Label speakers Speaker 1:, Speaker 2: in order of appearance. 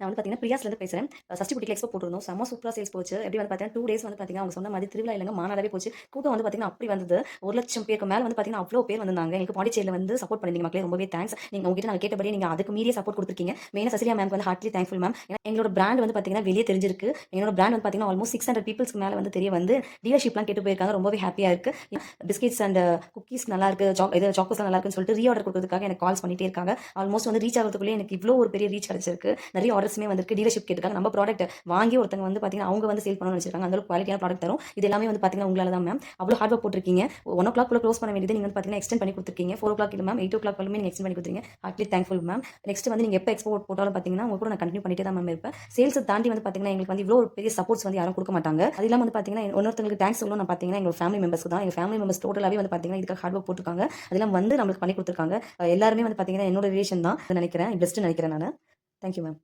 Speaker 1: நான் வந்து பார்த்தீங்கன்னா, பிரியாஸ்லேருந்து பேசுறேன். சஷ்டி புட்டிக்ல எக்ஸ்போ போட்டிருந்தோம். செம்ம சூப்பரா சேல்ஸ் போச்சு. எப்படி வந்து பார்த்தீங்கன்னா, 2 டேஸ் வந்து பார்த்தீங்கன்னா, அவங்க சொன்ன மாதிரி திருவிழா இல்லங்க மாநாடாவே போச்சு. கூட்டம் வந்து பார்த்தீங்கன்னா, அப்படி வந்தது. 1,00,000 பேருக்கு மேல வந்து பார்த்தீங்கன்னா, அவ்ளோ பேர் வந்திருந்தாங்க. எங்களுக்கு பாண்டிச்சேரியில வந்து சப்போர்ட் பண்ணியிருந்தீங்க மக்களே. ரொம்பவே தேங்க்ஸ். நீங்க உங்ககிட்ட நாங்க கேட்டபடியே நீங்க அதுக்கு மீறிய சப்போர்ட் குடுத்துருக்கீங்க. மெயினா சசிலியா மேம்க்கு வந்து ஹார்ட்லி தேங்க்ஃபுல் மேம். ஏன்னா எங்களோட பிராண்ட் வந்து பார்த்தீங்கன்னா, வெளிய தெரிஞ்சிருக்கு. எங்களோட பிராண்ட் வந்து பார்த்தீங்கன்னா, ஆல்மோஸ்ட் 600 பீப்பிள்ஸ்க்கு மேல வந்து தெரிய வந்து டீலர்ஷிப்லாம் கேட்டு போயிருக்காங்க. ரொம்பவே ஹேப்பியா இருக்கு. பிஸ்கெட்ஸ் அண்ட் குக்கீஸ் நல்லா இருக்கு. சாக்கோஸ்லாம் நல்லா இருக்குன்னு சொல்லிட்டு ரீஆர்டர் குடுக்கறதுக்காக எனக்கு கால்ஸ் பண்ணிட்டே இருக்காங்க. ஆல்மோஸ்ட் வந்து ரீச் ஆகுறதுக்குள்ளே எனக்கு இவ்ளோ ஒரு பெரிய ரீச் கிடைச்சிருக்கு. நிறைய ஆர்டர்ஸுமே வந்திருக்கு. டீலர்ஷிப் கேட்டுருக்காங்க. நம்ம ப்ராடக்ட் வாங்கி ஒருத்தங்க வந்து பார்த்தீங்கன்னா, அவங்க வந்து சேல் பண்ணணும்னு வச்சிருக்காங்க. அந்த அளவுக்கு குவாலிட்டியான ப்ராடக்ட் தரும். இது எல்லாமே வந்து பார்த்தீங்கன்னா, உங்களால தான் மேம். அவ்ளோ ஹார்ட் ஒர்க் போட்டுருக்கீங்க. 1:00 குள்ள க்ளோஸ் பண்ண வேண்டியது நீங்க வந்து பார்த்தீங்கன்னா, எக்ஸ்டெண்ட் பண்ணி குடுத்துருக்கீங்க. 4:00 இல்ல மேம். 8:00 வரையுமே நீங்க எக்ஸ்டெண்ட் பண்ணி குடுத்துருக்கீங்க. Hardly thankful ma'am. நெக்ஸ்ட் வந்து நீங்க எப்ப எக்ஸ்போ போட்டாலும் பார்த்தீங்கன்னா, உங்க கூட நான் கன்டின்யூ பண்ணிட்டே தான் மேம் இருப்பேன். சேல்ஸ தாண்டி வந்து பார்த்தீங்கன்னா, எங்களுக்கு வந்து இவ்ளோ ஒரு பெரிய சப்போர்ட்ஸ் வந்து யாரும் குடுக்க மாட்டாங்க. அது இல்லாம வந்து பார்த்தீங்கன்னா, இன்னொருத்தங்களுக்கு தேங்க்ஸ் சொல்லணும் நான் பார்த்தீங்கன்னா, எங்க ஃபேமிலி மெம்பர்ஸ்க்கு தான். எங்க ஃபேமிலி மெம்பர்ஸ் டோட்டலாவே வந்து பார்த்தீங்கன்னா, இதுக்காக ஹார்ட் ஒர்க் போட்டுருக்காங்க. அதெல்லாம் வந்து நம்மளுக்கு பண்ணி குடுத்துருக்காங்க. எல்லாருமே வந்து பார்த்தீங்கன்னா, என்னோட ரிலேஷன் தான் நினைக்கிறேன். பெஸ்ட்ன்னு நினைக்கிறேன் நானு. Thank you ma'am.